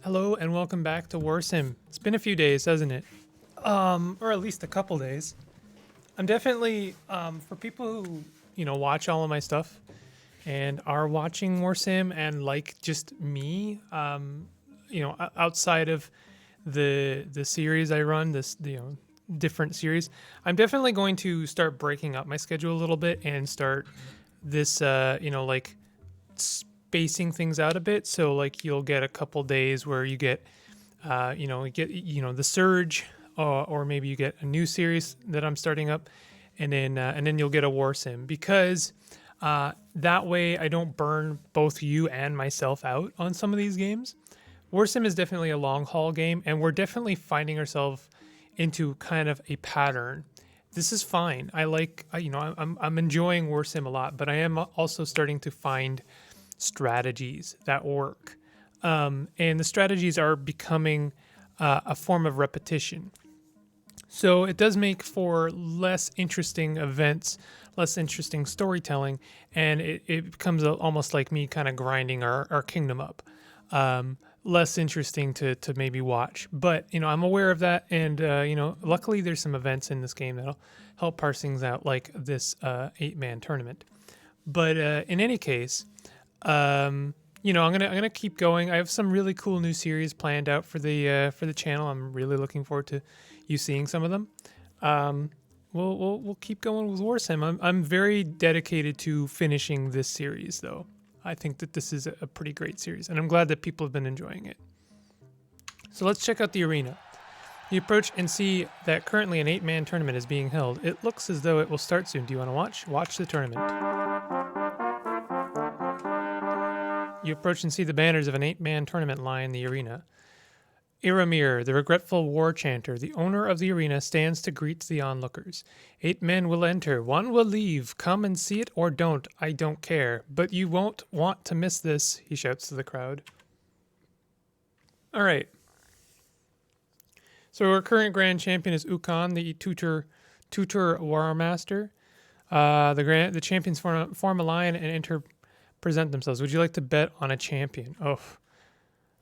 Hello and welcome back to Warsim. It's been a few days, hasn't it? Or at least a couple days. I'm definitely for people who watch all of my stuff and are watching Warsim and like just me. Outside of the series I run, this different series, I'm definitely going to start breaking up my schedule a little bit and start this like spacing things out a bit. So like you'll get a couple days where you get you get the surge, or maybe you get a new series that I'm starting up, and then you'll get a war sim because that way I don't burn both you and myself out on some of these games. War sim is definitely a long haul game, and we're definitely finding ourselves into kind of a pattern. This is fine. I like I'm enjoying war sim a lot, but I am also starting to find strategies that work. And the strategies are becoming a form of repetition. So it does make for less interesting events, less interesting storytelling, and it becomes almost like me kind of grinding our kingdom up. Less interesting to maybe watch. But, I'm aware of that, and, luckily there's some events in this game that'll help parse things out, like this 8-man tournament. But in any case, I'm gonna keep going. I have some really cool new series planned out for the channel. I'm really looking forward to you seeing some of them. Um, we'll keep going with Warsim. I'm very dedicated to finishing this series, though. I think that this is a pretty great series, and I'm glad that people have been enjoying it. So let's check out the arena. You approach and see that currently an 8-man tournament is being held. It looks as though it will start soon. Do you want to watch? Watch the tournament. You approach and see the banners of an 8-man tournament lie in the arena. Iramir, the regretful war chanter, the owner of the arena, stands to greet the onlookers. 8 men will enter, 1 will leave. Come and see it or don't, I don't care. But you won't want to miss this, he shouts to the crowd. All right. So our current grand champion is Ukon, the tutor war master. The champions form a line and enter present themselves. Would you like to bet on a champion? Oh.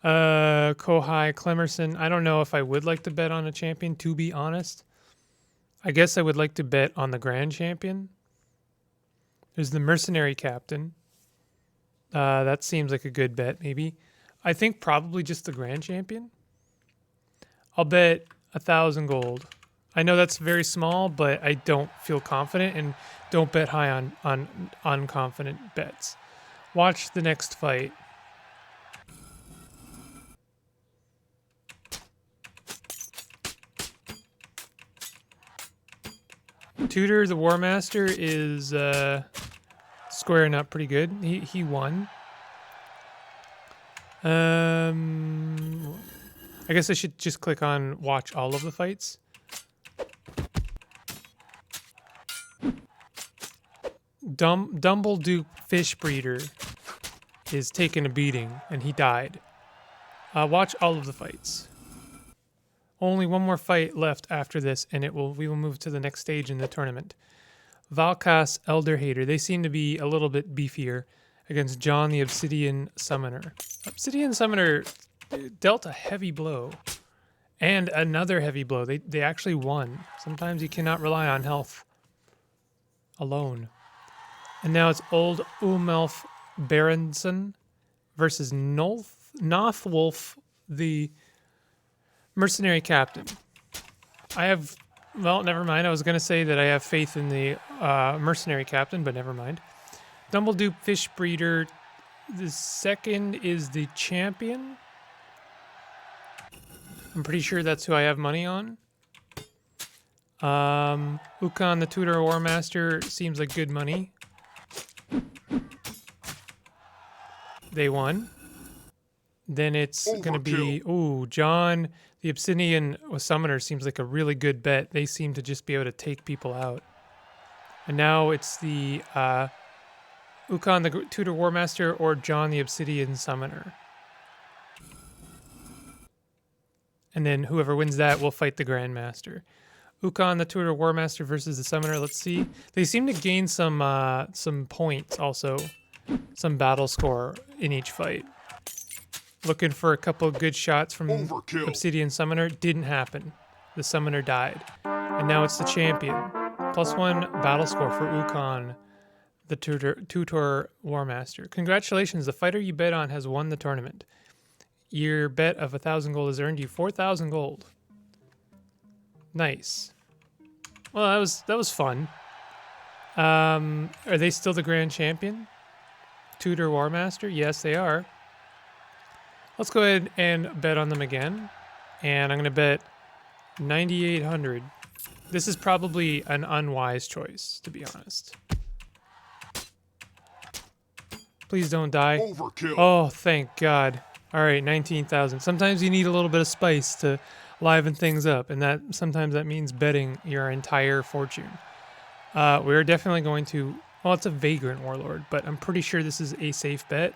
Kohai Clemerson. I don't know if I would like to bet on a champion, to be honest. I guess I would like to bet on the grand champion. There's the mercenary captain. That seems like a good bet, maybe. I think probably just the grand champion. I'll bet 1,000 gold. I know that's very small, but I don't feel confident, and don't bet high on unconfident bets. Watch the next fight. Tutor, the War Master, is squaring up pretty good. He won. I guess I should just click on watch all of the fights. Dumbleduke Fish Breeder is taking a beating, and he died. Watch all of the fights. Only one more fight left after this, and we will move to the next stage in the tournament. Valkas Elder Hater. They seem to be a little bit beefier against John the Obsidian Summoner. Obsidian Summoner dealt a heavy blow. And another heavy blow. They actually won. Sometimes you cannot rely on health alone. And now it's old Umelf Berenson versus Nothwolf, the mercenary captain. Well, never mind. I was going to say that I have faith in the mercenary captain, but never mind. Dumbledupe Fish Breeder. The second is the champion. I'm pretty sure that's who I have money on. Ukon, the Tutor War Master, seems like good money. They won. Then it's going to be... Ooh, John, the Obsidian Summoner seems like a really good bet. They seem to just be able to take people out. And now it's the Ukon, the Tutor War Master, or John, the Obsidian Summoner. And then whoever wins that will fight the Grandmaster. Ukon, the Tutor War Master versus the Summoner. Let's see. They seem to gain some points also. Some battle score in each fight. Looking for a couple good shots from Overkill. Obsidian Summoner. Didn't happen. The Summoner died. And now it's the champion. +1 battle score for Ukon, the Tutor War Master. Congratulations, the fighter you bet on has won the tournament. Your bet of 1,000 gold has earned you 4,000 gold. Nice. Well, that was fun. Are they still the grand champion? Tutor War Master? Yes, they are. Let's go ahead and bet on them again. And I'm going to bet 9,800. This is probably an unwise choice, to be honest. Please don't die. Overkill. Oh, thank God. All right, 19,000. Sometimes you need a little bit of spice to liven things up, and sometimes that means betting your entire fortune. We're definitely going to... Well, it's a Vagrant Warlord, but I'm pretty sure this is a safe bet.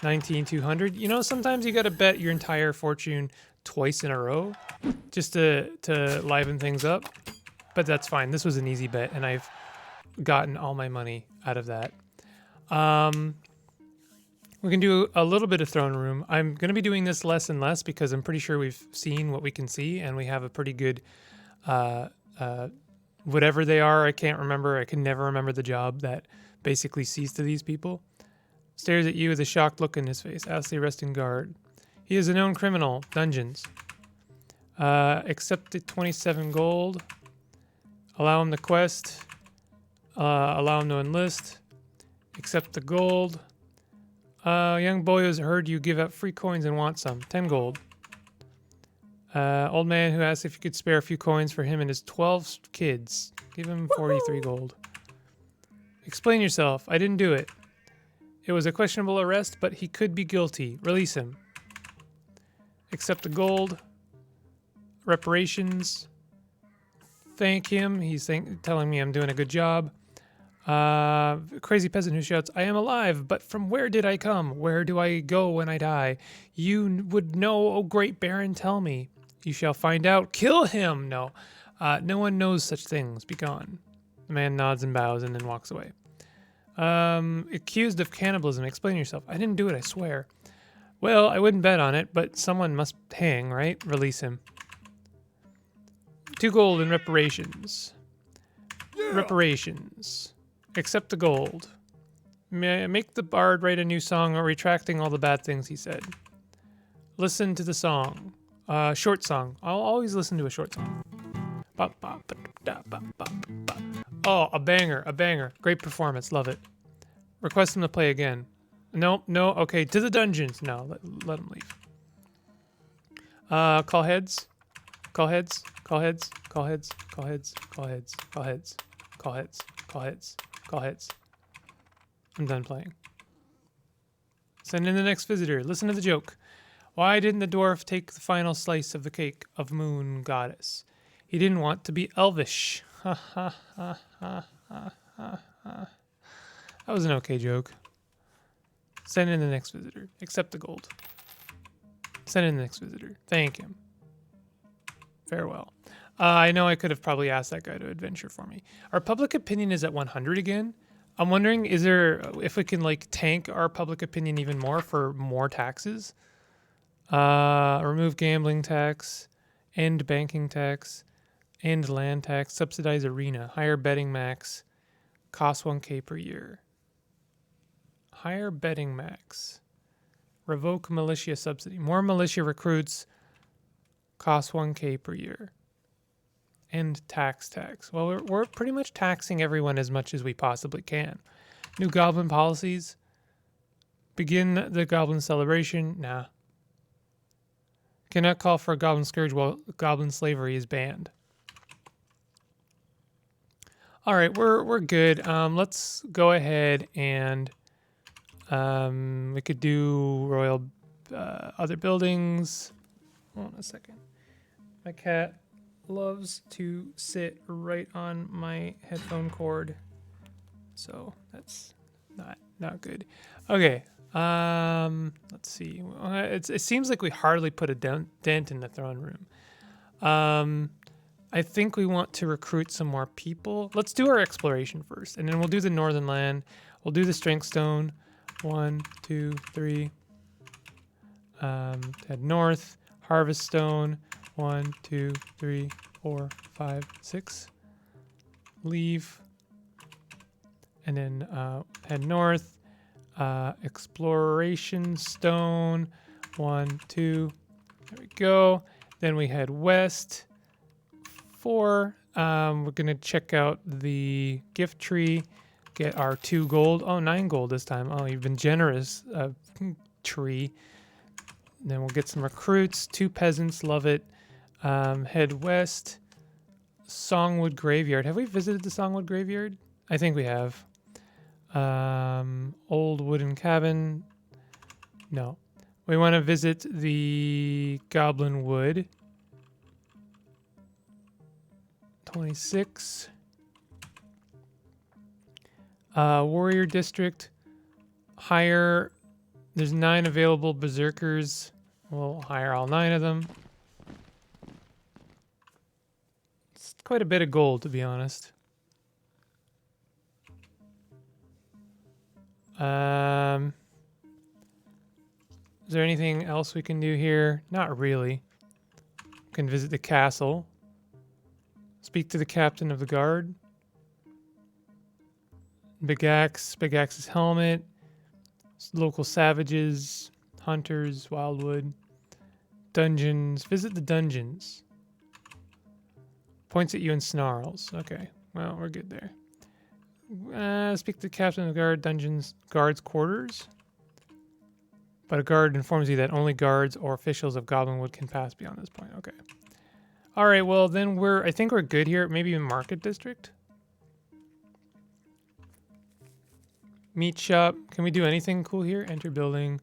19,200. You know, sometimes you got to bet your entire fortune twice in a row just to liven things up. But that's fine. This was an easy bet, and I've gotten all my money out of that. We can do a little bit of throne room. I'm going to be doing this less and less because I'm pretty sure we've seen what we can see, and we have a pretty good... whatever they are, I can't remember. I can never remember the job that basically sees to these people. Stares at you with a shocked look in his face. ASCII resting guard. He is a known criminal. Dungeons. Accepted 27 gold. Allow him the quest. Allow him to enlist. Accept the gold. Young boy has heard you give out free coins and want some. 10 gold. Old man who asked if you could spare a few coins for him and his 12 kids. Give him 43 gold. Explain yourself. I didn't do it. It was a questionable arrest, but he could be guilty. Release him. Accept the gold. Reparations. Thank him. He's telling me I'm doing a good job. Crazy peasant who shouts, I am alive, but from where did I come? Where do I go when I die? You would know, oh great baron, tell me. You shall find out. Kill him! No. No one knows such things. Be gone. The man nods and bows and then walks away. Accused of cannibalism. Explain yourself. I didn't do it, I swear. Well, I wouldn't bet on it, but someone must hang, right? Release him. 2 gold in reparations. Yeah. Reparations. Accept the gold. Make the bard write a new song retracting all the bad things he said. Listen to the song. Short song. I'll always listen to a short song. Oh, a banger, a banger. Great performance, love it. Request him to play again. No, no, okay, to the dungeons. No, let him leave. Call heads. Call heads. Call heads. Call heads. Call heads. Call heads. Call heads. Call heads. Call heads. Call heads. I'm done playing. Send in the next visitor. Listen to the joke. Why didn't the dwarf take the final slice of the cake of Moon Goddess? He didn't want to be elvish. Ha ha ha ha ha ha ha. That was an okay joke. Send in the next visitor. Accept the gold. Send in the next visitor. Thank him. Farewell. I know I could have probably asked that guy to adventure for me. Our public opinion is at 100 again. I'm wondering, if we can like tank our public opinion even more for more taxes? Remove gambling tax, end banking tax, end land tax, subsidize arena, higher betting max, cost 1K per year. Higher betting max. Revoke militia subsidy. More militia recruits, cost 1K per year. End tax. Well, we're pretty much taxing everyone as much as we possibly can. New goblin policies. Begin the goblin celebration. Nah. Cannot call for a goblin scourge while goblin slavery is banned. All right, we're good. Let's go ahead and we could do royal other buildings. Hold on a second. My cat loves to sit right on my headphone cord, so that's not good. Okay. Let's see. It seems like we hardly put a dent in the throne room. I think we want to recruit some more people. Let's do our exploration first, and then we'll do the northern land. We'll do the strength stone. 1, 2, 3. Head north. Harvest stone. 1, 2, 3, 4, 5, 6. Leave. And then head north. Exploration stone. 1, 2. There we go. Then we head west. 4. We're going to check out the gift tree. Get our 2 gold. Oh, 9 gold this time. Oh, you've been generous, tree. Then we'll get some recruits. 2 peasants. Love it. Head west. Songwood Graveyard. Have we visited the Songwood Graveyard? I think we have. Old wooden cabin. No. We want to visit the Goblin Wood. 26. Warrior District. Hire. There's 9 available berserkers. We'll hire all 9 of them. It's quite a bit of gold, to be honest. Is there anything else we can do here? Not really. We can visit the castle. Speak to the captain of the guard. Big Axe's helmet. Local savages, hunters, wildwood. Dungeons. Visit the dungeons. Points at you and snarls. Okay, well, we're good there. Speak to the captain of the guard, dungeons, guards' quarters. But a guard informs you that only guards or officials of Goblinwood can pass beyond this point. Okay. All right, well, then I think we're good here. Maybe in Market District? Meat shop. Can we do anything cool here? Enter building.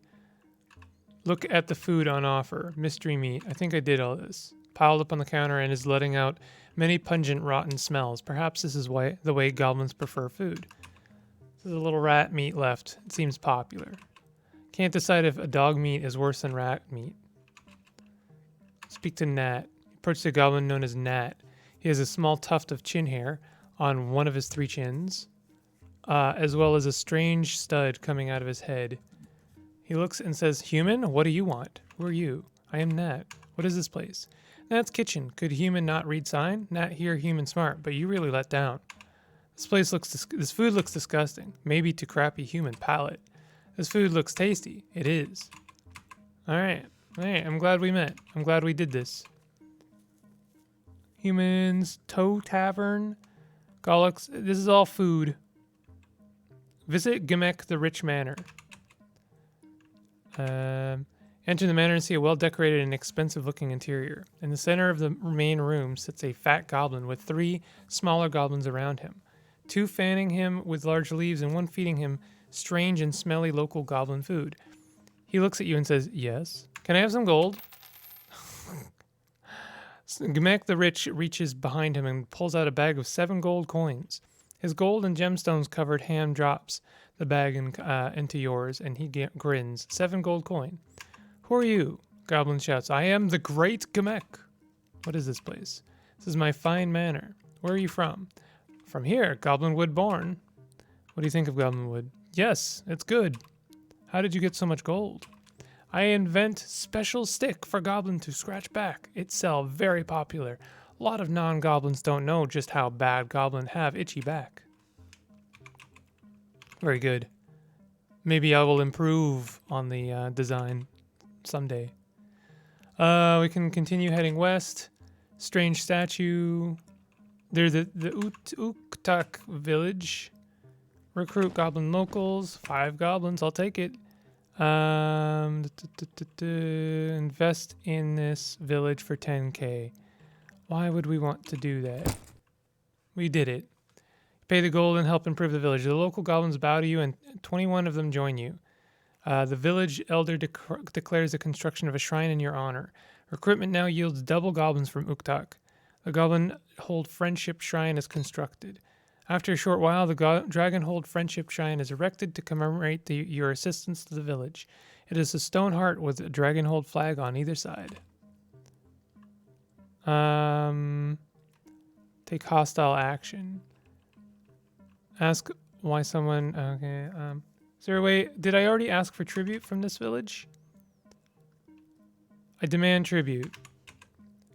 Look at the food on offer. Mystery meat. I think I did all this. Piled up on the counter and is letting out many pungent, rotten smells. Perhaps this is the way goblins prefer food. There's a little rat meat left. It seems popular. Can't decide if a dog meat is worse than rat meat. Speak to Nat. Approach the goblin known as Nat. He has a small tuft of chin hair on one of his 3 chins, as well as a strange stud coming out of his head. He looks and says, "Human, what do you want? Who are you?" "I am Nat. What is this place?" "Nat's kitchen. Could human not read sign? Nat here, human smart, but you really let down. This food looks disgusting, maybe to crappy human palate. This food looks tasty. It is." All right. I'm glad we met. I'm glad we did this. Humans, Toe Tavern, Gollux. This is all food. Visit Gimek the Rich Manor. Enter the manor and see a well-decorated and expensive-looking interior. In the center of the main room sits a fat goblin with 3 smaller goblins around him. 2 fanning him with large leaves and 1 feeding him strange and smelly local goblin food. He looks at you and says, "Yes. Can I have some gold?" Gmek the Rich reaches behind him and pulls out a bag of 7 gold coins. His gold and gemstones covered hand drops the bag into yours, and he grins. 7 gold coin. "Who are you?" Goblin shouts. "I am the great Gmek." "What is this place?" "This is my fine manor." "Where are you from?" "From here, Goblinwood born." "What do you think of Goblinwood?" "Yes, it's good." "How did you get so much gold?" "I invent special stick for goblin to scratch back. It sell very popular. A lot of non-goblins don't know just how bad goblin have itchy back." Very good. Maybe I will improve on the design someday. We can continue heading west. Strange statue. There's the Uktak village. Recruit goblin locals. 5 goblins. I'll take it. Invest in this village for 10k. Why would we want to do that? We did it. Pay the gold and help improve the village. The local goblins bow to you and 21 of them join you. The village elder declares the construction of a shrine in your honor. Recruitment now yields double goblins from Uktak. The Goblin Hold Friendship Shrine is constructed. After a short while, the Dragon Hold Friendship Shrine is erected to commemorate your assistance to the village. It is a stone heart with a Dragon Hold flag on either side. Take hostile action. Ask why someone... Okay, is there a way... Did I already ask for tribute from this village? I demand tribute.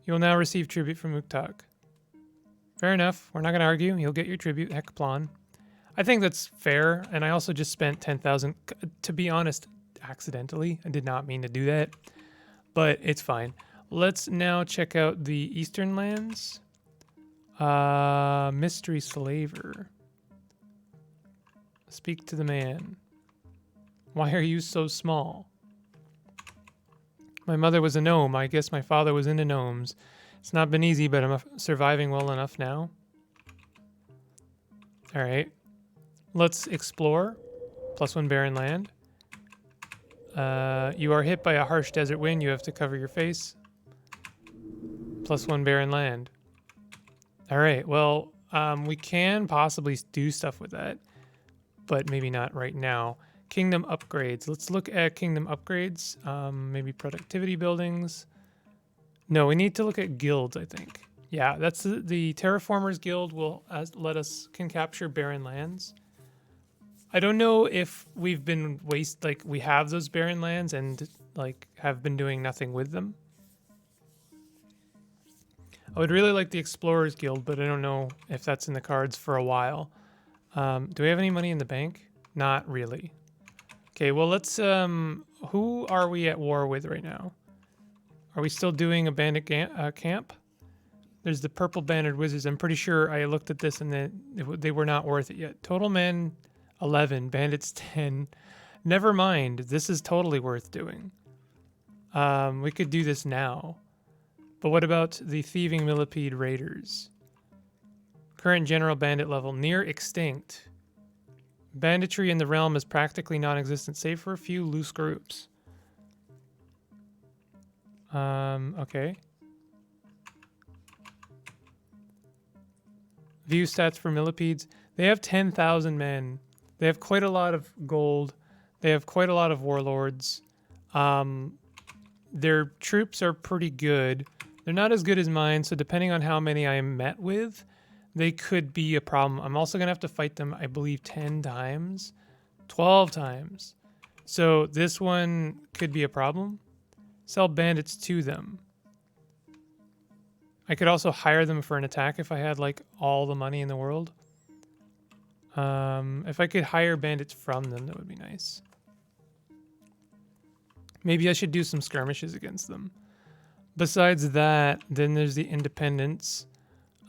You will now receive tribute from Uktak. Fair enough. We're not going to argue. You'll get your tribute, Hekaplan. I think that's fair, and I also just spent 10,000. To be honest, accidentally. I did not mean to do that, but it's fine. Let's now check out the Eastern lands. Mystery Slaver. Speak to the man. Why are you so small? My mother was a gnome. I guess my father was into gnomes. It's not been easy, but I'm surviving well enough now. All right. Let's explore. +1 barren land. You are hit by a harsh desert wind. You have to cover your face. +1 barren land. All right. Well, we can possibly do stuff with that, but maybe not right now. Kingdom upgrades. Let's look at kingdom upgrades. Maybe productivity buildings. No, we need to look at guilds, I think. Yeah, that's the Terraformers Guild will can capture barren lands. I don't know if we've been we have those barren lands and have been doing nothing with them. I would really like the Explorers Guild, but I don't know if that's in the cards for a while. Do we have any money in the bank? Not really. Okay, well let's who are we at war with right now? Are we still doing a bandit camp? There's the purple banded wizards. I'm pretty sure I looked at this and they were not worth it yet. Total men 11, bandits 10. Never mind. This is totally worth doing. We could do this now. But what about the thieving millipede raiders? Current general bandit level near extinct. Banditry in the realm is practically non-existent, save for a few loose groups. Okay. View stats for millipedes. They have 10,000 men. They have quite a lot of gold. They have quite a lot of warlords. Their troops are pretty good. They're not as good as mine, so depending on how many I am met with, they could be a problem. I'm also going to have to fight them, I believe, 10 times. 12 times. So this one could be a problem. Sell bandits to them. I could also hire them for an attack if I had, all the money in the world. If I could hire bandits from them, that would be nice. Maybe I should do some skirmishes against them. Besides that, then there's the independents.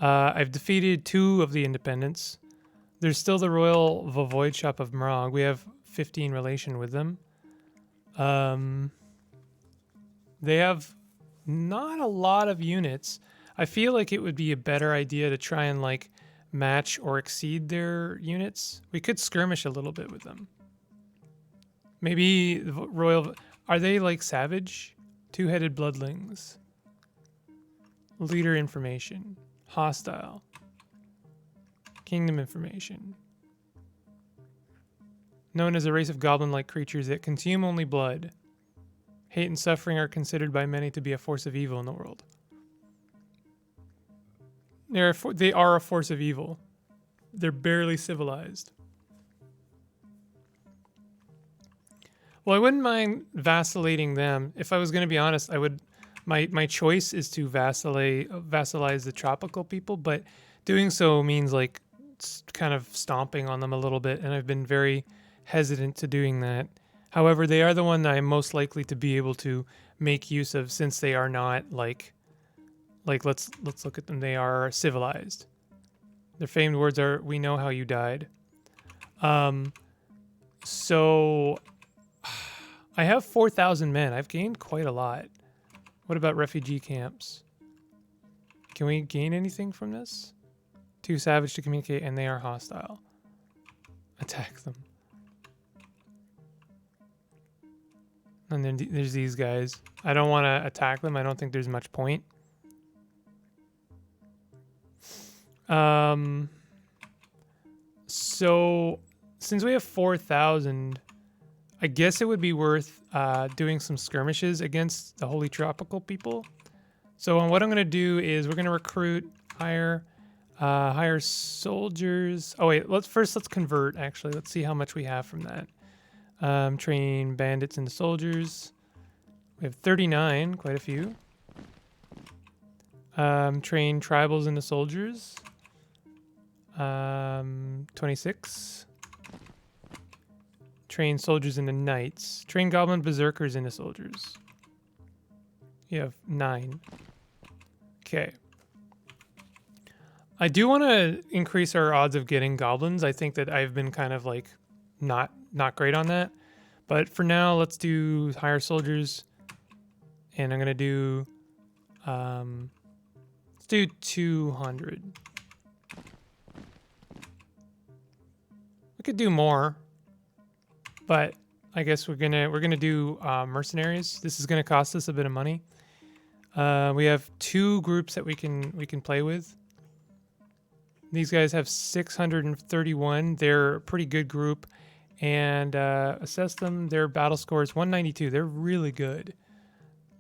I've defeated 2 of the independents. There's still the Royal Voivodeship of Mrog. We have 15 relation with them. They have not a lot of units. I feel like it would be a better idea to try and match or exceed their units. We could skirmish a little bit with them. Maybe the Royal... Are they savage? 2-headed bloodlings. Leader information. Hostile. Kingdom information. Known as a race of goblin-like creatures that consume only blood. Hate and suffering are considered by many to be a force of evil in the world. They are a force of evil. They're barely civilized. Well, I wouldn't mind vacillating them. If I was going to be honest, I would. My choice is to vassalize the tropical people, but doing so means kind of stomping on them a little bit, and I've been very hesitant to doing that. However, they are the one that I'm most likely to be able to make use of, since they are not let's look at them. They are civilized. Their famed words are, "We know how you died." So I have 4,000 men. I've gained quite a lot. What about refugee camps? Can we gain anything from this? Too savage to communicate, and they are hostile. Attack them. And then there's these guys. I don't want to attack them. I don't think there's much point. So since we have 4,000, I guess it would be worth doing some skirmishes against the Holy Tropical people. So what I'm going to do is we're going to recruit, hire soldiers. Oh wait, let's convert actually. Let's see how much we have from that. Train bandits into soldiers. We have 39, quite a few. Train tribals into soldiers. 26. Train soldiers into knights. Train goblin berserkers into soldiers. You have 9. Okay. I do want to increase our odds of getting goblins. I think that I've been kind of like not great on that. But for now, let's do higher soldiers. And I'm going to do let's do 200. We could do more, but I guess we're gonna do mercenaries. This is gonna cost us a bit of money. We have 2 groups that we can play with. These guys have 631. They're a pretty good group, and assess them. Their battle score is 192. They're really good.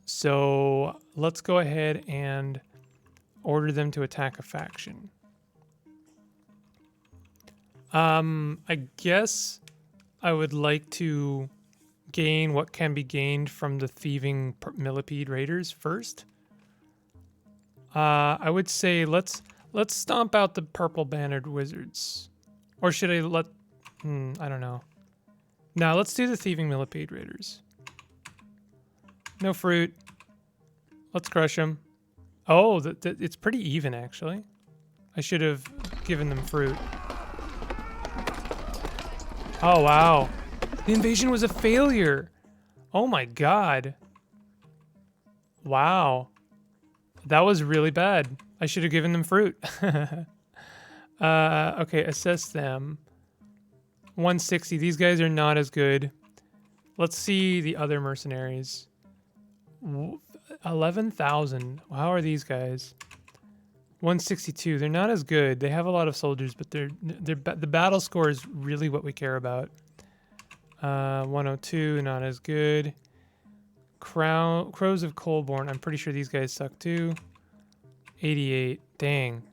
So let's go ahead and order them to attack a faction. I guess I would like to gain what can be gained from the thieving millipede raiders first. I would say let's stomp out the purple bannered wizards. Or should I let... I don't know. Now let's do the thieving millipede raiders. No fruit. Let's crush them. Oh, it's pretty even, actually. I should have given them fruit. Oh, wow. The invasion was a failure. Oh, my God. Wow. That was really bad. I should have given them fruit. Okay, assess them. 160. These guys are not as good. Let's see the other mercenaries. 11,000. How are these guys? 162. They're not as good. They have a lot of soldiers, but the battle score is really what we care about. 102. Not as good. Crows of Colborne. I'm pretty sure these guys suck too. 88. Dang.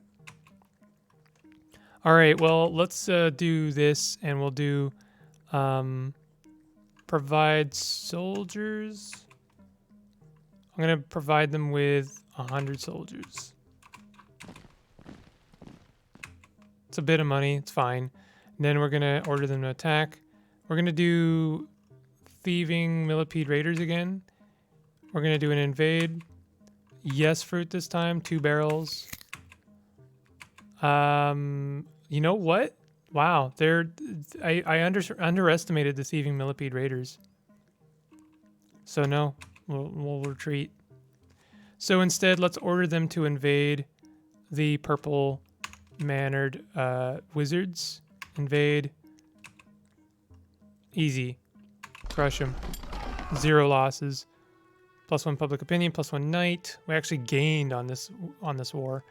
All right. Well, let's do this, and we'll do provide soldiers. I'm going to provide them with 100 soldiers. It's a bit of money. It's fine. And then we're going to order them to attack. We're going to do thieving millipede raiders again. We're going to do an invade. Yes, fruit this time. 2 barrels. You know what? Wow. I underestimated the thieving millipede raiders. So no. We'll retreat. So instead, let's order them to invade the purple mannered wizards. Invade. Easy. Crush them. 0 losses. +1 public opinion. +1 knight. We actually gained on this war.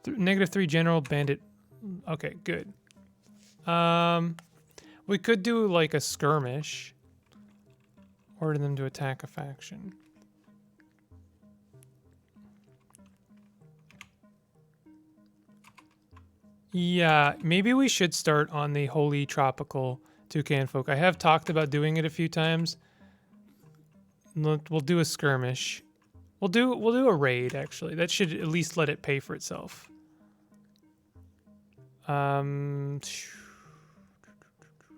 -3 general bandit. Okay, good. We could do like a skirmish. Order them to attack a faction. Yeah, maybe we should start on the holy tropical toucan folk. I have talked about doing it a few times. We'll do a skirmish. We'll do a raid, actually. That should at least let it pay for itself.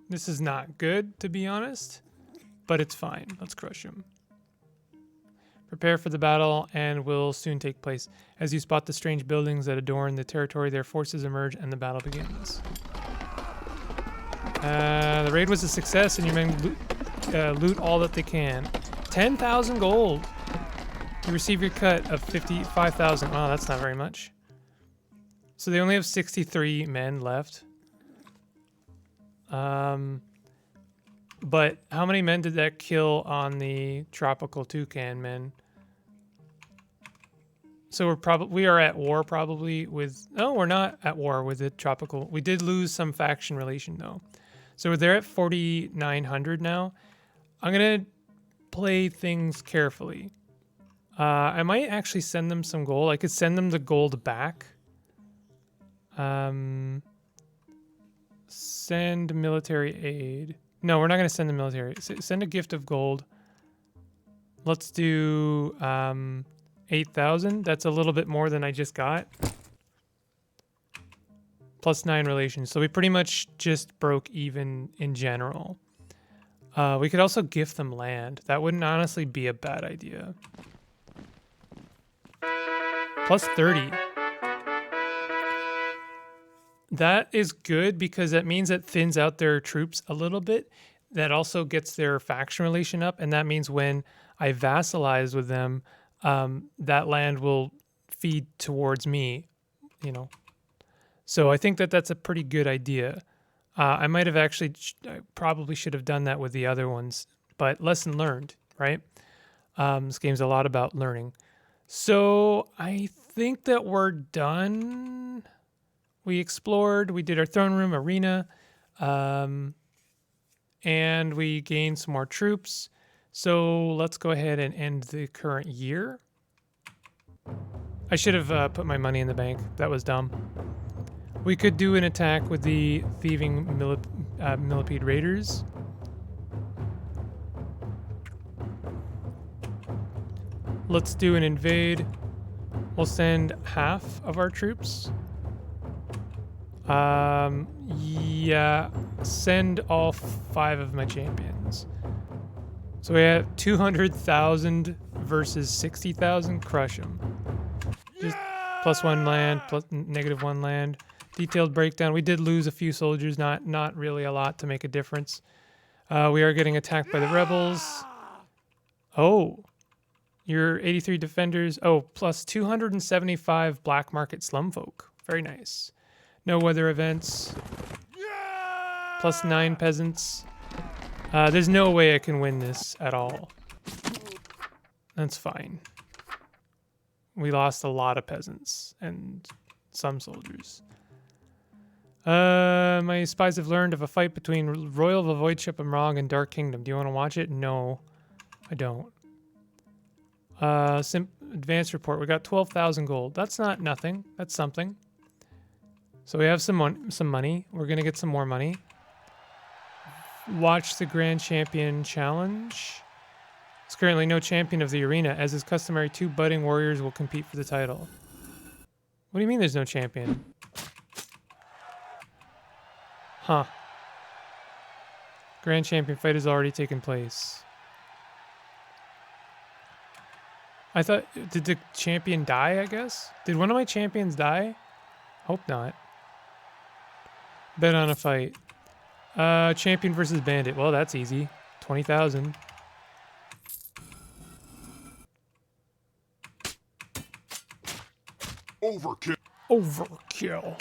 This is not good, to be honest. But it's fine. Let's crush him. Prepare for the battle and will soon take place. As you spot the strange buildings that adorn the territory, their forces emerge and the battle begins. The raid was a success and your men loot all that they can. 10,000 gold. You receive your cut of 55,000. Wow, that's not very much. So they only have 63 men left. But how many men did that kill on the tropical toucan men? So we are at war probably with... No, we're not at war with the tropical. We did lose some faction relation though. So they're at 4,900 now. I'm going to play things carefully. I might actually send them some gold. I could send them the gold back. Send military aid. No, we're not going to send the military. Send a gift of gold. Let's do 8,000. That's a little bit more than I just got. Plus 9 relations. So we pretty much just broke even in general. We could also gift them land. That wouldn't honestly be a bad idea. Plus 30. That is good because that means it thins out their troops a little bit. That also gets their faction relation up, and that means when I vassalize with them, that land will feed towards me, you know. So I think that that's a pretty good idea. I might have actually, I probably should have done that with the other ones, but lesson learned, right? This game's a lot about learning. So I think that we're done. We explored, we did our throne room arena, and we gained some more troops. So let's go ahead and end the current year. I should have put my money in the bank. That was dumb. We could do an attack with the thieving millipede raiders. Let's do an invade. We'll send half of our troops. Yeah, send all 5 of my champions. So we have 200,000 versus 60,000. Crush them. Just +1 land, plus -1 land. Detailed breakdown. We did lose a few soldiers, not really a lot to make a difference. We are getting attacked by the rebels. Oh, your 83 defenders. Oh, plus 275 black market slum folk. Very nice. No weather events. Plus 9 peasants. There's no way I can win this at all. That's fine. We lost a lot of peasants and some soldiers. My spies have learned of a fight between Royal Voidship and Mrong and Dark Kingdom. Do you want to watch it? No, I don't. Advanced report. We got 12,000 gold. That's not nothing. That's something. So we have some money. We're gonna get some more money. Watch the Grand Champion Challenge. There's currently no champion of the arena. As is customary, 2 budding warriors will compete for the title. What do you mean there's no champion? Huh. Grand Champion fight has already taken place. I thought, did the champion die, I guess? Did one of my champions die? Hope not. Bet on a fight. Champion versus bandit. Well, that's easy. 20,000. Overkill. Overkill.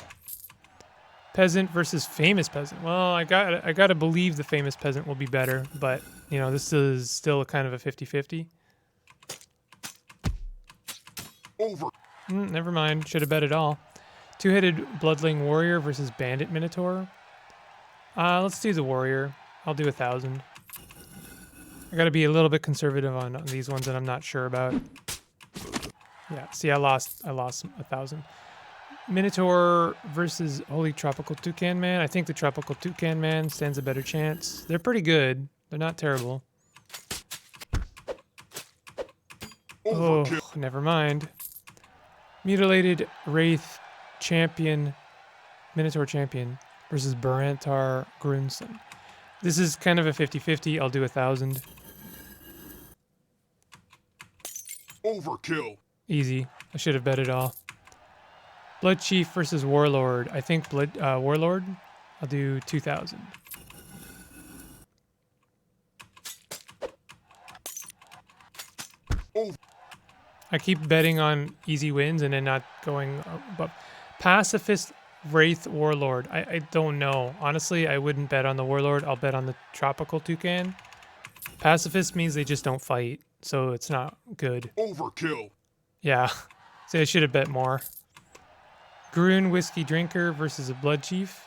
Peasant versus famous peasant. Well, I gotta believe the famous peasant will be better, but you know, this is still kind of a 50-50. Over. Never mind. Should have bet it all. 2-headed bloodling warrior versus bandit minotaur. Let's do the warrior. I'll do 1,000. I gotta be a little bit conservative on these ones that I'm not sure about. Yeah, see, I lost 1,000. Minotaur versus Holy Tropical Toucan Man. I think the Tropical Toucan Man stands a better chance. They're pretty good. They're not terrible. Oh, never mind. Mutilated Wraith Champion, Minotaur Champion versus Barantar Grunson. This is kind of a 50-50. I'll do 1,000. Overkill. Easy. I should have bet it all. Blood Chief versus Warlord. I think Warlord. I'll do 2,000. I keep betting on easy wins and then not going above. Pacifist Wraith Warlord. I don't know. Honestly, I wouldn't bet on the Warlord. I'll bet on the Tropical Toucan. Pacifist means they just don't fight, so it's not good. Overkill. Yeah. So I should have bet more. Grun Whiskey Drinker versus a Blood Chief.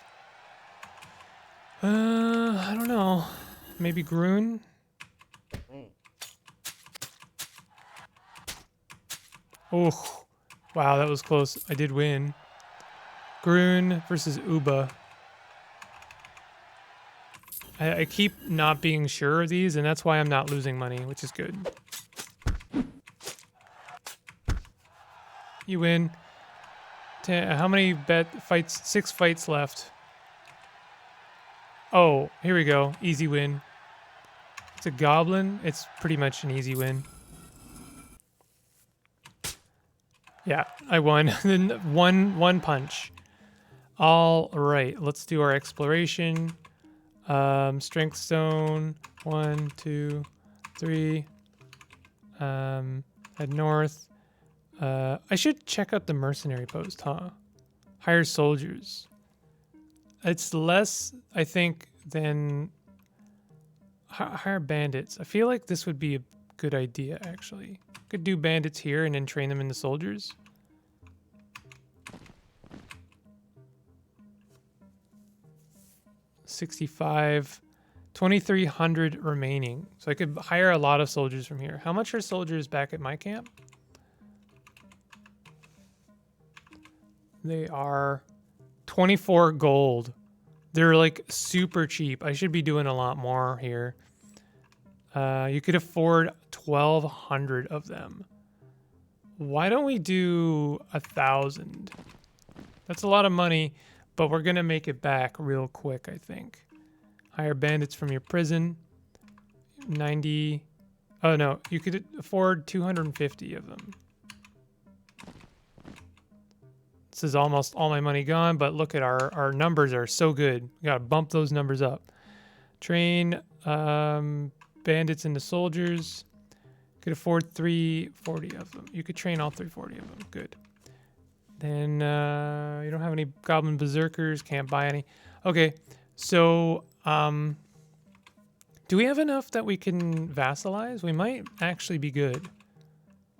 I don't know. Maybe Grun? Oh, wow, that was close. I did win. Grun versus Uba. I keep not being sure of these, and that's why I'm not losing money, which is good. You win. How many fights? 6 fights left. Oh, here we go. Easy win. It's a goblin. It's pretty much an easy win. Yeah, I won. one punch. All right, let's do our exploration. Strength stone. 1, 2, 3. Head north. I should check out the mercenary post, huh? Hire soldiers. It's less, I think, than hire bandits. I feel like this would be a good idea, actually. Could do bandits here and then train them into soldiers. $65, 2,300 remaining. So I could hire a lot of soldiers from here. How much are soldiers back at my camp? They are 24 gold. They're like super cheap. I should be doing a lot more here. You could afford 1,200 of them. Why don't we do 1,000? That's a lot of money, but we're gonna make it back real quick, I think. Hire bandits from your prison. 90. Oh no, you could afford 250 of them. This is almost all my money gone, but look at our numbers are so good. We gotta bump those numbers up. Train bandits into soldiers. Could afford 340 of them. You could train all 340 of them. Good. Then you don't have any goblin berserkers. Can't buy any. Okay, so do we have enough that we can vassalize? We might actually be good.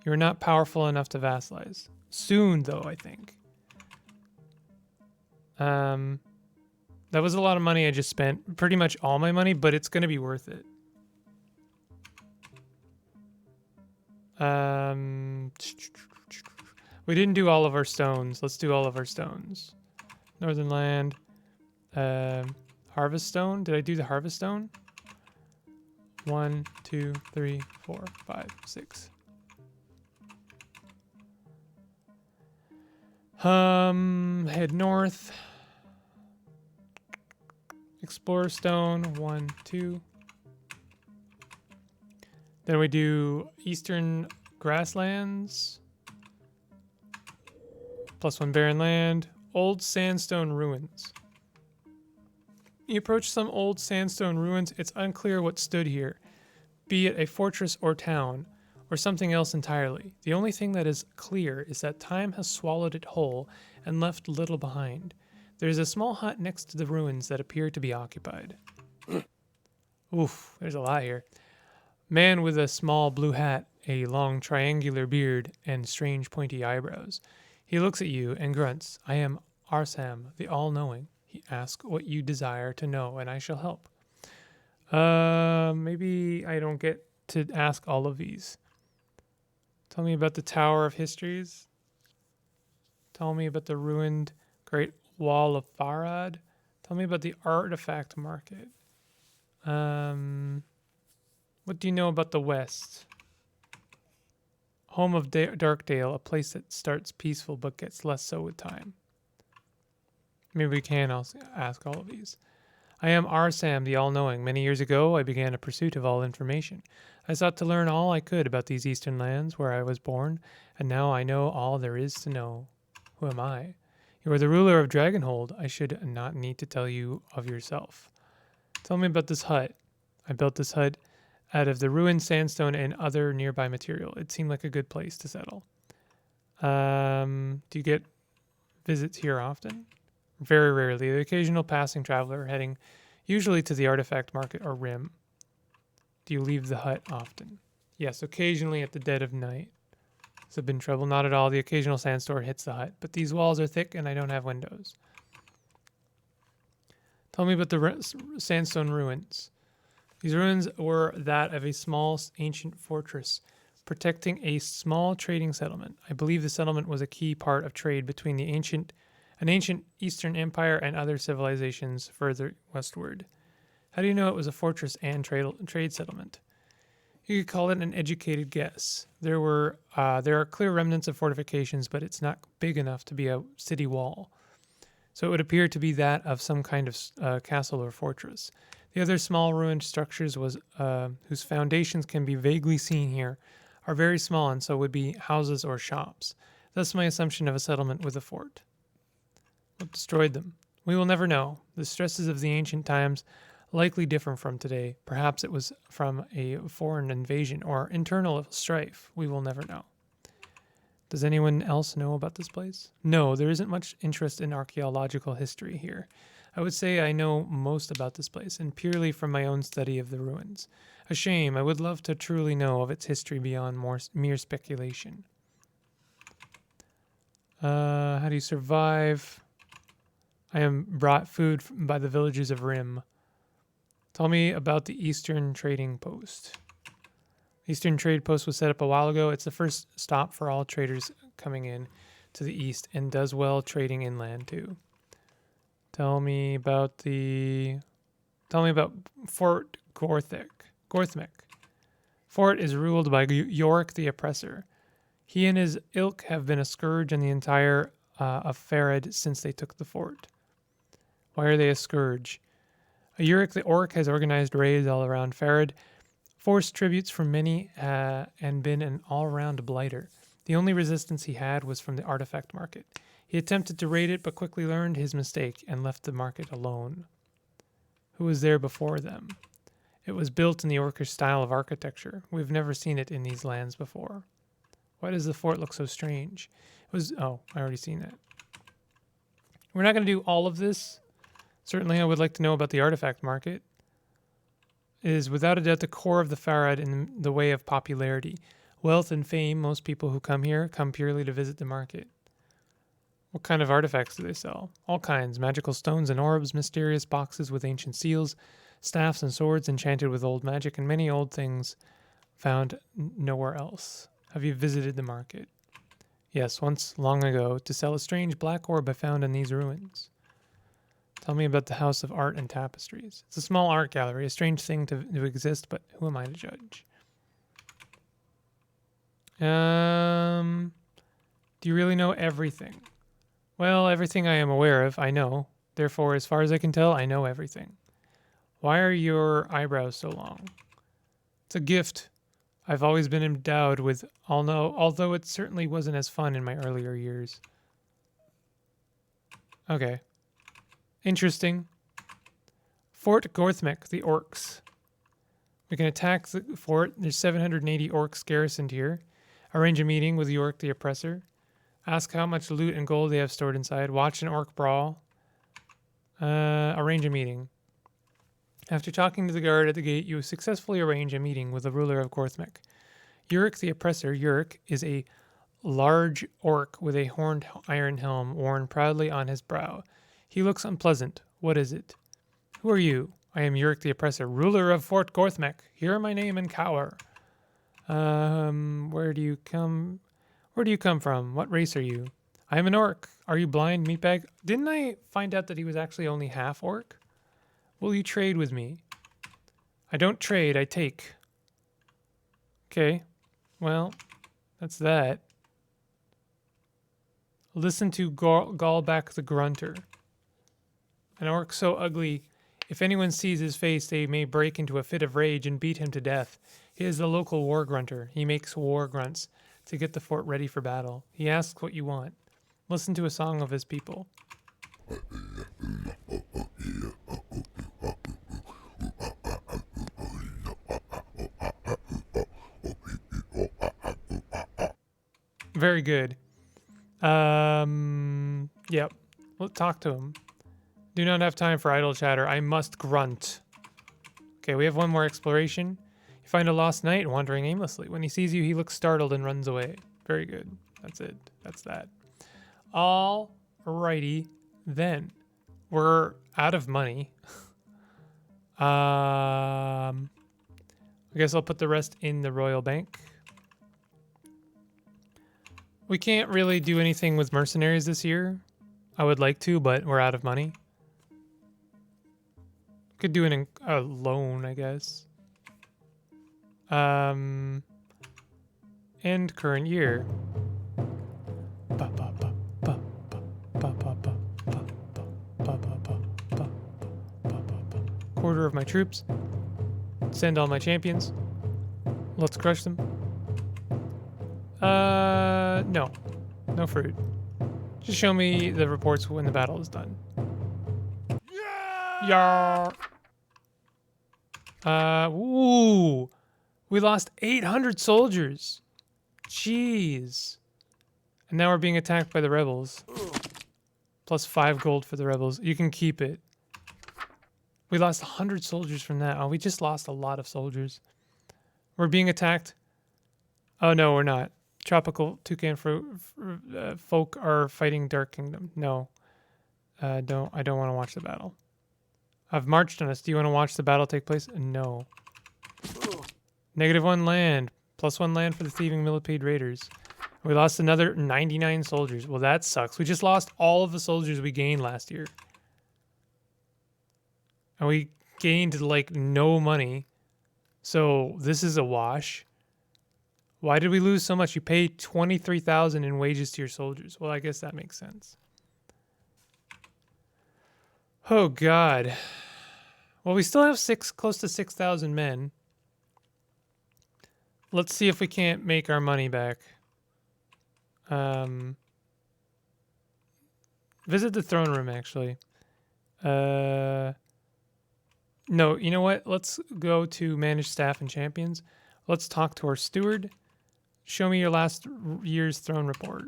You're not powerful enough to vassalize. Soon, though, I think. That was a lot of money I just spent. Pretty much all my money, but it's going to be worth it. We didn't do all of our stones. Let's do all of our stones. Northern land. Harvest stone. Did I do the harvest stone? 1, 2, 3, 4, 5, 6. Head north. Explorer stone. 1, 2. Then we do eastern grasslands. +1 barren land. Old sandstone ruins. You approach some old sandstone ruins. It's unclear what stood here, be it a fortress or town, or something else entirely. The only thing that is clear is that time has swallowed it whole and left little behind. There is a small hut next to the ruins that appear to be occupied. Oof, there's a lot here. Man with a small blue hat, a long triangular beard, and strange pointy eyebrows. He looks at you and grunts. I am Arsam, the all-knowing. He asks what you desire to know, and I shall help. Maybe I don't get to ask all of these. Tell me about the Tower of Histories. Tell me about the ruined Great Wall of Farad. Tell me about the artifact market. What do you know about the West? Home of Darkdale, a place that starts peaceful but gets less so with time. Maybe we can also ask all of these. I am Arsam, the all-knowing. Many years ago, I began a pursuit of all information. I sought to learn all I could about these eastern lands where I was born, and now I know all there is to know. Who am I? You are the ruler of Dragonhold. I should not need to tell you of yourself. Tell me about this hut. I built this hut out of the ruined sandstone and other nearby material. It seemed like a good place to settle. Do you get visits here often? Very rarely. The occasional passing traveler heading usually to the artifact market or rim. Do you leave the hut often? Yes, occasionally at the dead of night. Has there been trouble? Not at all. The occasional sandstorm hits the hut, but these walls are thick and I don't have windows. Tell me about the sandstone ruins. These ruins were that of a small ancient fortress protecting a small trading settlement. I believe the settlement was a key part of trade between an ancient Eastern Empire and other civilizations further westward. How do you know it was a fortress and trade settlement? You could call it an educated guess. There are clear remnants of fortifications, but it's not big enough to be a city wall. So it would appear to be that of some kind of castle or fortress. The other small ruined structures whose foundations can be vaguely seen here are very small and so would be houses or shops. Thus my assumption of a settlement with a fort. What destroyed them? We will never know. The stresses of the ancient times likely different from today. Perhaps it was from a foreign invasion or internal strife. We will never know. Does anyone else know about this place? No, there isn't much interest in archaeological history here. I would say I know most about this place, and purely from my own study of the ruins. A shame. I would love to truly know of its history beyond mere speculation. How do you survive? I am brought food by the villagers of Rim. Tell me about the Eastern Trading Post. Eastern Trade Post was set up a while ago. It's the first stop for all traders coming in to the east and does well trading inland too. Tell me about Fort Gorthmic. Fort is ruled by Yorick the Oppressor. He and his ilk have been a scourge on the entire of Farid since they took the fort. Why are they a scourge? Yorick the Orc has organized raids all around Farid, forced tributes from many, and been an all-round blighter. The only resistance he had was from the artifact market. He attempted to raid it, but quickly learned his mistake and left the market alone. Who was there before them? It was built in the Orcish style of architecture. We've never seen it in these lands before. Why does the fort look so strange? I already seen that. We're not going to do all of this. Certainly, I would like to know about the artifact market. It is without a doubt the core of the Farad in the way of popularity. Wealth and fame, most people who come here come purely to visit the market. What kind of artifacts do they sell? All kinds. Magical stones and orbs, mysterious boxes with ancient seals, staffs and swords enchanted with old magic, and many old things found nowhere else. Have you visited the market? Yes, once long ago, to sell a strange black orb I found in these ruins. Tell me about the House of Art and Tapestries. It's a small art gallery, a strange thing to exist, but who am I to judge? Do you really know everything? Well, everything I am aware of, I know. Therefore, as far as I can tell, I know everything. Why are your eyebrows so long? It's a gift. I've always been endowed with although it certainly wasn't as fun in my earlier years. Okay. Interesting. Fort Gorthmic, the orcs. We can attack the fort. There's 780 orcs garrisoned here. Arrange a meeting with Yorick the Oppressor. Ask how much loot and gold they have stored inside. Watch an orc brawl. Arrange a meeting. After talking to the guard at the gate, you successfully arrange a meeting with the ruler of Gorthmic. Yorick the Oppressor, Yorick, is a large orc with a horned iron helm worn proudly on his brow. He looks unpleasant. What is it? Who are you? I am Yorick the Oppressor, ruler of Fort Gorthmic. Hear my name and cower. Where do you come from? What race are you? I am an orc. Are you blind, meatbag? Didn't I find out that he was actually only half orc? Will you trade with me? I don't trade, I take. Okay. Well, that's that. Listen to Gallback the Grunter. An orc so ugly, if anyone sees his face, they may break into a fit of rage and beat him to death. He is the local war grunter. He makes war grunts to get the fort ready for battle. He asks what you want. Listen to a song of his people. Very good. Yep. We'll talk to him. Do not have time for idle chatter. I must grunt. Okay, we have one more exploration. You find a lost knight wandering aimlessly. When he sees you, he looks startled and runs away. Very good. That's it. That's that. Alrighty then. We're out of money. I guess I'll put the rest in the royal bank. We can't really do anything with mercenaries this year. I would like to, but we're out of money. Could do a loan, I guess. End current year. Quarter of my troops. Send all my champions. Let's crush them. No. No fruit. Just show me the reports when the battle is done. Yeah. Ooh. We lost 800 soldiers. Jeez. And now we're being attacked by the rebels. Plus 5 gold for the rebels. You can keep it. We lost 100 soldiers from that. Oh, we just lost a lot of soldiers. We're being attacked. Oh, no, we're not. Tropical toucan folk are fighting Dark Kingdom. No. I don't want to watch the battle. I've marched on us. Do you want to watch the battle take place? No. -1 land. +1 land for the thieving millipede raiders. We lost another 99 soldiers. Well, that sucks. We just lost all of the soldiers we gained last year. And we gained, like, no money. So this is a wash. Why did we lose so much? You pay 23,000 in wages to your soldiers. Well, I guess that makes sense. Oh, God. Well, we still have close to 6,000 men. Let's see if we can't make our money back. Visit the throne room, actually. No, you know what? Let's go to manage staff and champions. Let's talk to our steward. Show me your last year's throne report.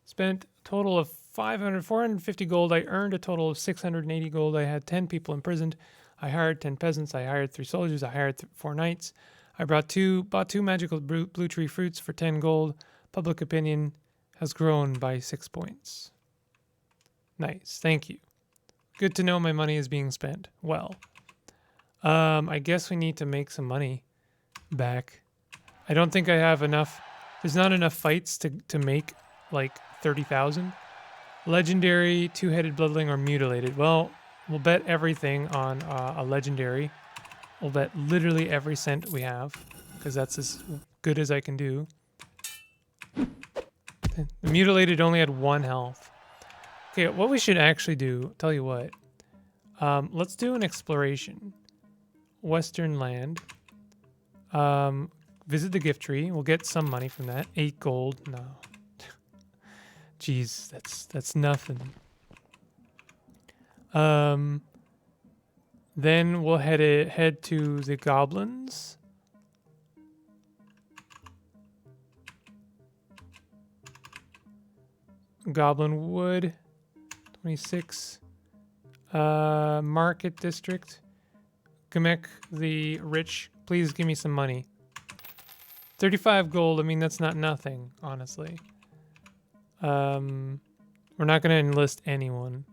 Spent a total of 450 gold. I earned a total of 680 gold. I had 10 people imprisoned. I hired 10 peasants. I hired 3 soldiers. I hired 4 knights. I bought two magical blue tree fruits for 10 gold. Public opinion has grown by 6 points. Nice. Thank you. Good to know my money is being spent well. I guess we need to make some money back. I don't think I have enough. There's not enough fights to make like 30,000. Legendary, 2-headed bloodling, or mutilated. Well, we'll bet everything on a legendary. We'll bet literally every cent we have, because that's as good as I can do. The mutilated only had 1 health. Okay, what we should actually do, tell you what. Let's do an exploration. Western land. Visit the gift tree. We'll get some money from that. 8 gold. No. Jeez, that's nothing. Then we'll head to the goblins. Goblin Wood. 26. Market District. Gamek the Rich. Please give me some money. 35 gold. I mean, that's not nothing, honestly. We're not going to enlist anyone.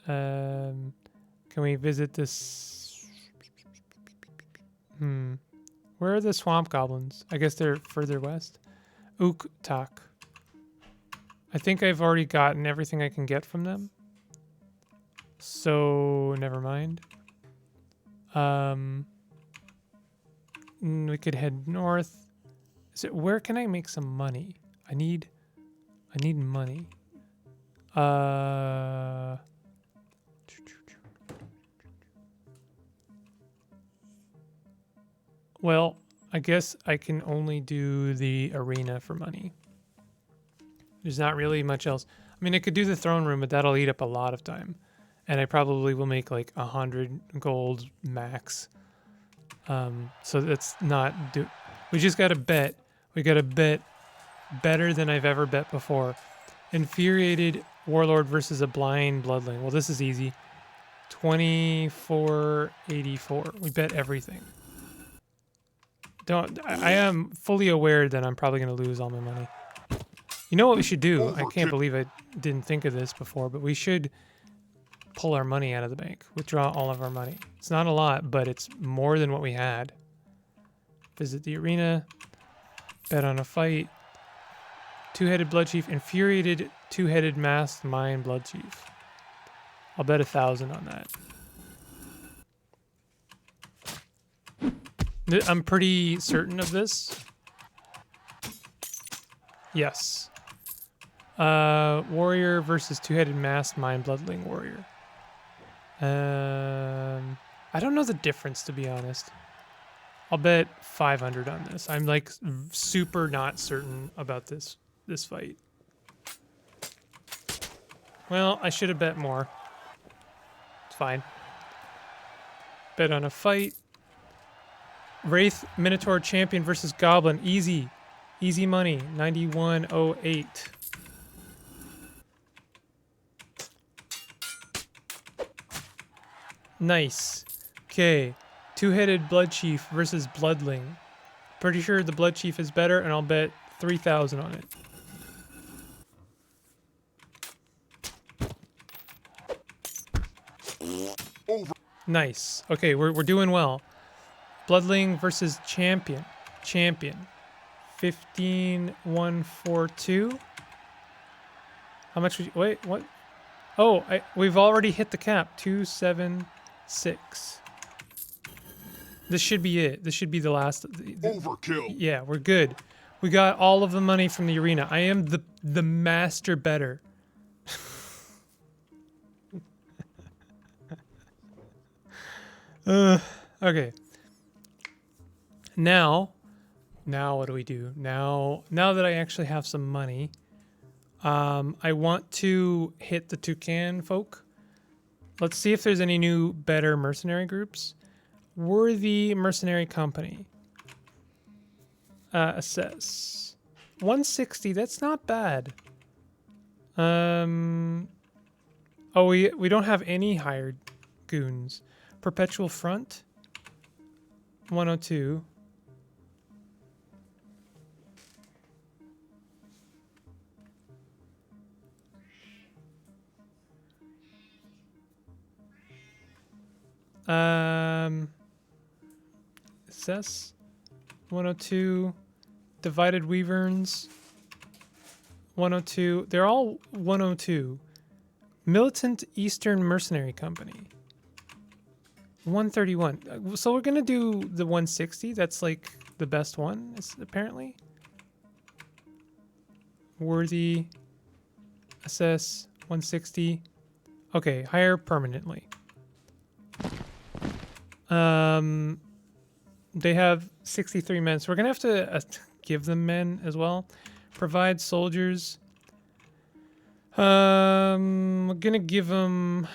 Can we visit this? Where are the swamp goblins? I guess they're further west. Uktak. I think I've already gotten everything I can get from them. So, never mind. We could head north. Where can I make some money? I need money. Well, I guess I can only do the arena for money. There's not really much else. I mean, I could do the throne room, but that'll eat up a lot of time. And I probably will make like 100 gold max. So that's not... We just got to bet. We got to bet better than I've ever bet before. Infuriated warlord versus a blind bloodling. Well, this is easy. 2484. We bet everything. I am fully aware that I'm probably going to lose all my money. You know what we should do? I can't believe I didn't think of this before, but we should pull our money out of the bank. Withdraw all of our money. It's not a lot, but it's more than what we had. Visit the arena. Bet on a fight. 2-headed blood chief. Infuriated 2-headed masked mind blood chief. I'll bet 1,000 on that. I'm pretty certain of this. Yes. Warrior versus two-headed masked mind bloodling warrior. I don't know the difference, to be honest. I'll bet 500 on this. I'm like super not certain about this fight. Well, I should have bet more. It's fine. Bet on a fight. Wraith Minotaur Champion versus Goblin. Easy. Easy money. 9108. Nice. Okay. Two-headed Blood Chief versus Bloodling. Pretty sure the Blood Chief is better, and I'll bet 3,000 on it. Over. Nice. Okay, we're doing well. Bloodling versus Champion. Champion. 15142. How much would you, wait, what? Oh, we've already hit the cap. 276. This should be it. This should be the last. Overkill. Yeah, we're good. We got all of the money from the arena. I am the master bettor. Okay. Now what do we do? Now that I actually have some money, I want to hit the Toucan folk. Let's see if there's any new better mercenary groups. Worthy mercenary company. Assess. 160, that's not bad. Oh, we don't have any hired goons. Perpetual Front. 102. Assess. 102. Divided Wyverns. 102. They're all 102. Militant Eastern Mercenary Company. 131. So we're gonna do the 160. That's like the best one, apparently. Worthy. Assess. 160. Okay, hire permanently. They have 63 men, so we're gonna have to give them men as well. Provide soldiers. We're gonna give them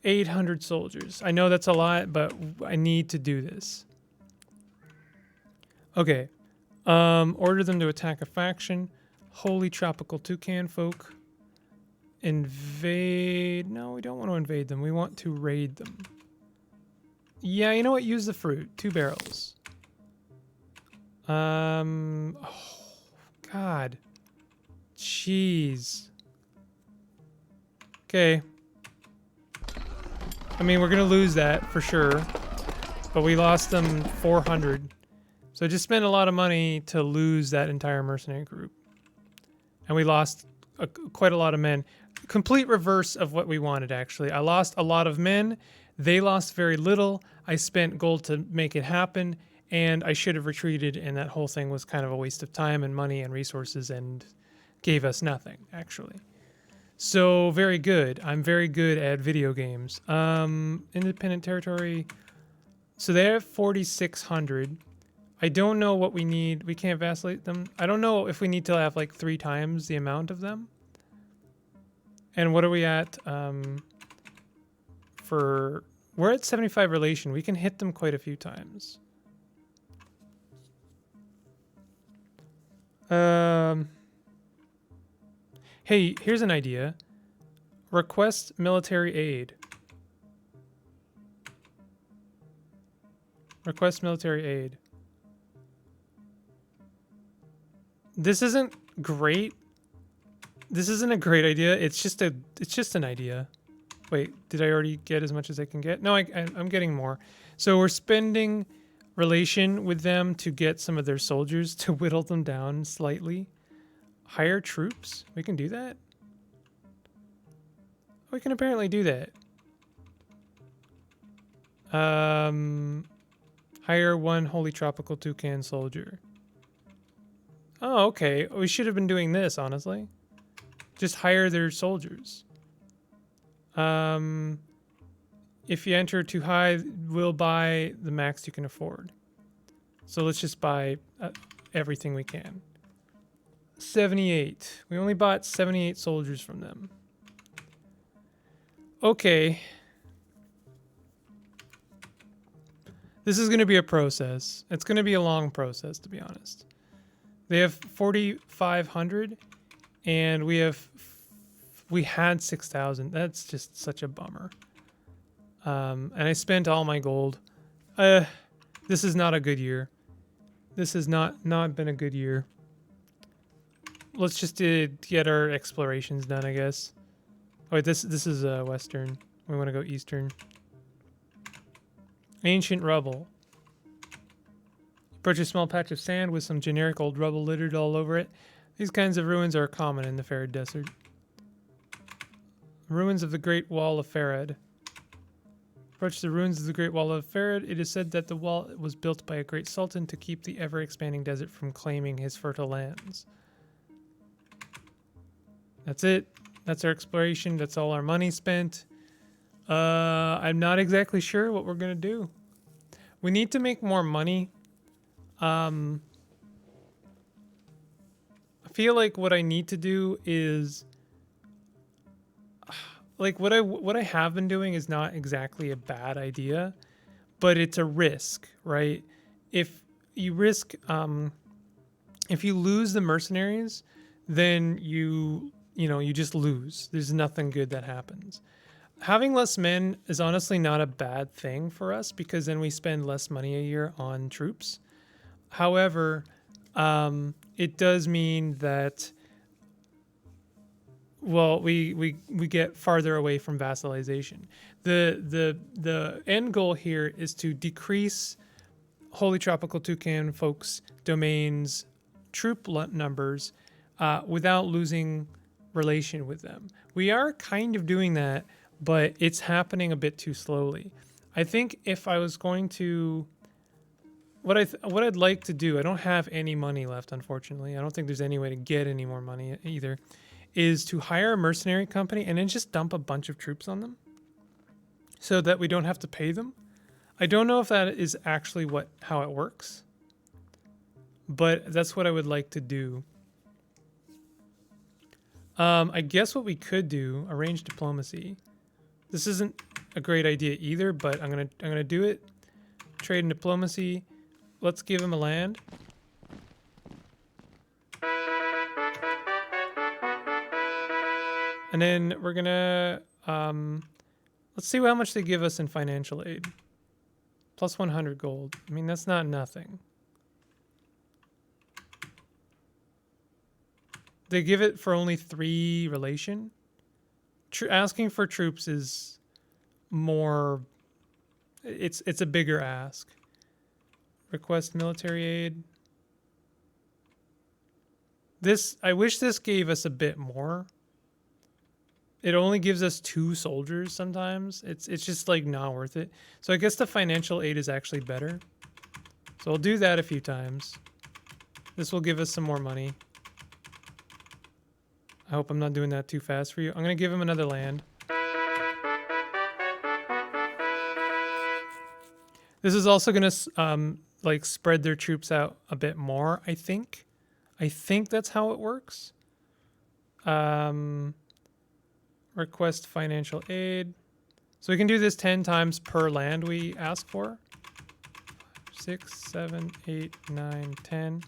800 soldiers. I know that's a lot, but I need to do this. Okay. Order them to attack a faction. Holy tropical toucan folk. Invade. No, we don't want to invade them. We want to raid them. Yeah, you know what? Use the fruit. 2 barrels. Oh, God. Jeez. Okay. I mean, we're going to lose that for sure. But we lost them 400. So I just spent a lot of money to lose that entire mercenary group. And we lost quite a lot of men. Complete reverse of what we wanted, actually. I lost a lot of men. They lost very little. I spent gold to make it happen. And I should have retreated, and that whole thing was kind of a waste of time and money and resources and gave us nothing, actually. So, very good. I'm very good at video games. Independent territory. So they have 4,600. I don't know what we need. We can't vacillate them. I don't know if we need to have like 3 times the amount of them. And what are we at? We're at 75 relation. We can hit them quite a few times. Hey, here's an idea. Request military aid. Request military aid. This isn't great. This isn't a great idea. It's just an idea. Wait, did I already get as much as I can get? No, I'm getting more. So we're spending relation with them to get some of their soldiers to whittle them down slightly. Hire troops? We can do that? We can apparently do that. Hire 1 holy tropical toucan soldier. Oh, okay. We should have been doing this, honestly. Just hire their soldiers. If you enter too high, we'll buy the max you can afford. So let's just buy everything we can. 78. We only bought 78 soldiers from them. Okay. This is going to be a process. It's going to be a long process, to be honest. They have 4,500, and we had 6,000. That's just such a bummer. And I spent all my gold. This is not a good year. This has not been a good year. Let's just get our explorations done, I guess. Oh, wait, this is western. We want to go eastern. Ancient rubble. Approach a small patch of sand with some generic old rubble littered all over it. These kinds of ruins are common in the Farid Desert. Ruins of the Great Wall of Farid. Approach the ruins of the Great Wall of Farid. It is said that the wall was built by a great sultan to keep the ever-expanding desert from claiming his fertile lands. That's it. That's our exploration. That's all our money spent. I'm not exactly sure what we're going to do. We need to make more money. I feel like what I need to do is... Like, what I have been doing is not exactly a bad idea, but it's a risk, right? If you risk... if you lose the mercenaries, then you just lose. There's nothing good that happens. Having less men is honestly not a bad thing for us because then we spend less money a year on troops. However, it does mean that, well, we get farther away from vassalization. The end goal here is to decrease Holy Tropical Toucan folks' domains, troop numbers, without losing relation with them. We are kind of doing that, but it's happening a bit too slowly. I think if I was going to... What I'd like to do, I don't have any money left, unfortunately. I don't think there's any way to get any more money either, is to hire a mercenary company and then just dump a bunch of troops on them so that we don't have to pay them. I don't know if that is actually how it works, but that's what I would like to do. I guess what we could do, arrange diplomacy. This isn't a great idea either, but I'm gonna do it. Trade and diplomacy. Let's give him a land. And then we're gonna let's see how much they give us in financial aid. Plus 100 gold. I mean, that's not nothing. They give it for only 3 relation. Asking for troops is more... It's a bigger ask. Request military aid. I wish this gave us a bit more. It only gives us 2 soldiers sometimes. It's just like not worth it. So I guess the financial aid is actually better. So I'll do that a few times. This will give us some more money. I hope I'm not doing that too fast for you. I'm going to give him another land. This is also going to like spread their troops out a bit more, I think. I think that's how it works. Request financial aid. So we can do this 10 times per land we ask for. 6, 7, 8, 9, 10.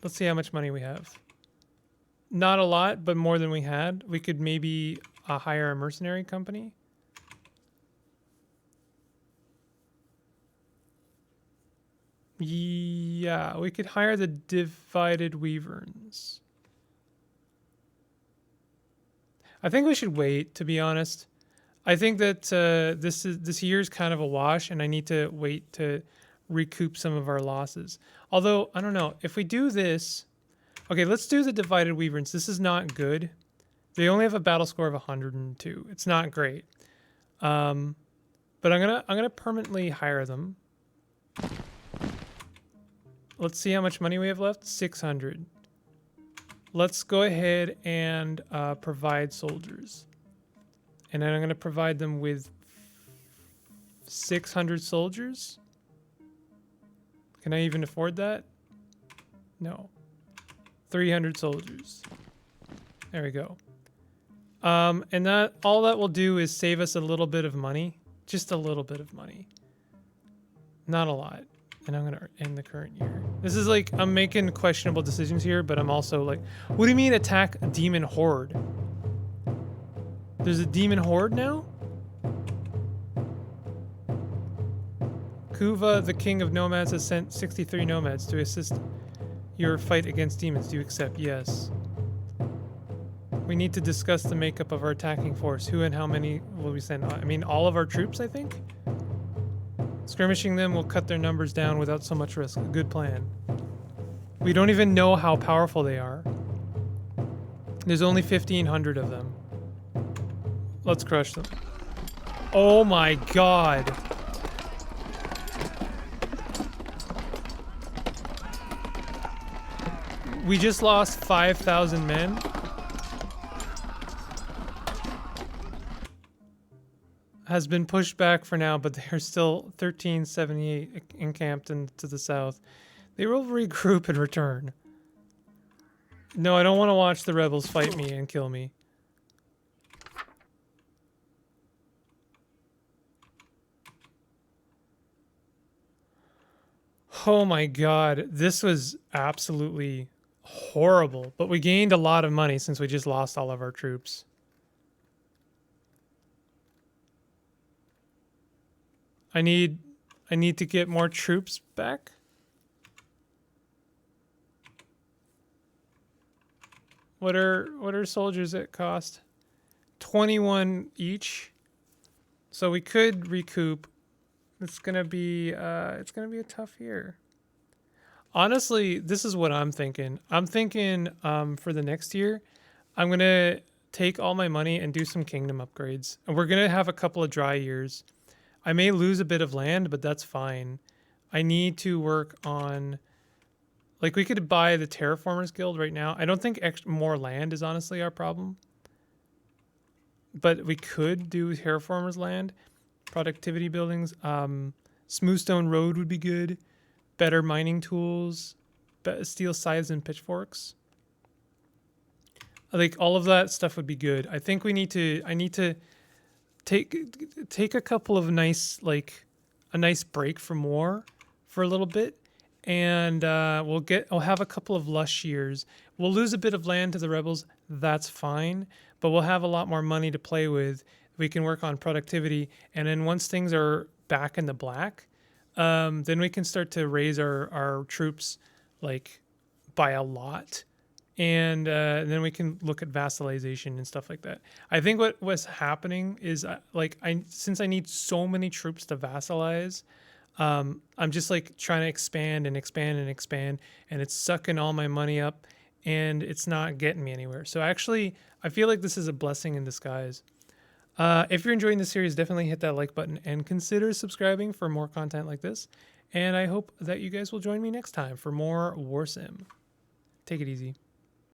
Let's see how much money we have. Not a lot, but more than we had. We could maybe hire a mercenary company. Yeah, we could hire the divided wyverns. I think we should wait, to be honest. I think that this year's kind of a wash, and I need to wait to recoup some of our losses. Although, I don't know, if we do this... Okay, let's do the divided wyverns. This is not good. They only have a battle score of 102. It's not great. But I'm gonna permanently hire them. Let's see how much money we have left. 600. Let's go ahead and provide soldiers. And then I'm gonna provide them with 600 soldiers. Can I even afford that? No. 300 soldiers. There we go. And that all that will do is save us a little bit of money. Just a little bit of money. Not a lot. And I'm gonna end the current year. This is like, I'm making questionable decisions here, but I'm also like, what do you mean attack a demon horde? There's a demon horde now? Kuva, the king of nomads, has sent 63 nomads to assist your fight against demons. Do you accept? Yes. We need to discuss the makeup of our attacking force. Who and how many will we send? I mean, all of our troops, I think? Skirmishing them will cut their numbers down without so much risk. A good plan. We don't even know how powerful they are. There's only 1,500 of them. Let's crush them. Oh my god. We just lost 5,000 men. Has been pushed back for now, but they're still 1378 encamped to the south. They will regroup and return. No, I don't want to watch the rebels fight me and kill me. Oh my god, this was absolutely horrible, but we gained a lot of money since we just lost all of our troops. I need to get more troops back. What are soldiers at cost? 21 each. So we could recoup. It's gonna be a tough year. Honestly, this is what I'm thinking. I'm thinking for the next year, I'm gonna take all my money and do some kingdom upgrades. And we're gonna have a couple of dry years. I may lose a bit of land, but that's fine. I need to work on, like, we could buy the Terraformers Guild right now. I don't think more land is honestly our problem. But we could do Terraformers land. Productivity buildings. Smoothstone Road would be good. Better mining tools. Steel scythes and pitchforks. Like, all of that stuff would be good. I think I need to take a couple of nice, like, a nice break from war for a little bit, and we'll have a couple of lush years. We'll lose a bit of land to the rebels. That's fine, but we'll have a lot more money to play with. We can work on productivity, and then once things are back in the black, then we can start to raise our troops, like, by a lot. And then we can look at vassalization and stuff like that. I think what was happening is, since I need so many troops to vassalize, I'm just like trying to expand and expand and expand, and it's sucking all my money up, and it's not getting me anywhere. So actually, I feel like this is a blessing in disguise. If you're enjoying this series, definitely hit that like button and consider subscribing for more content like this. And I hope that you guys will join me next time for more Warsim. Take it easy.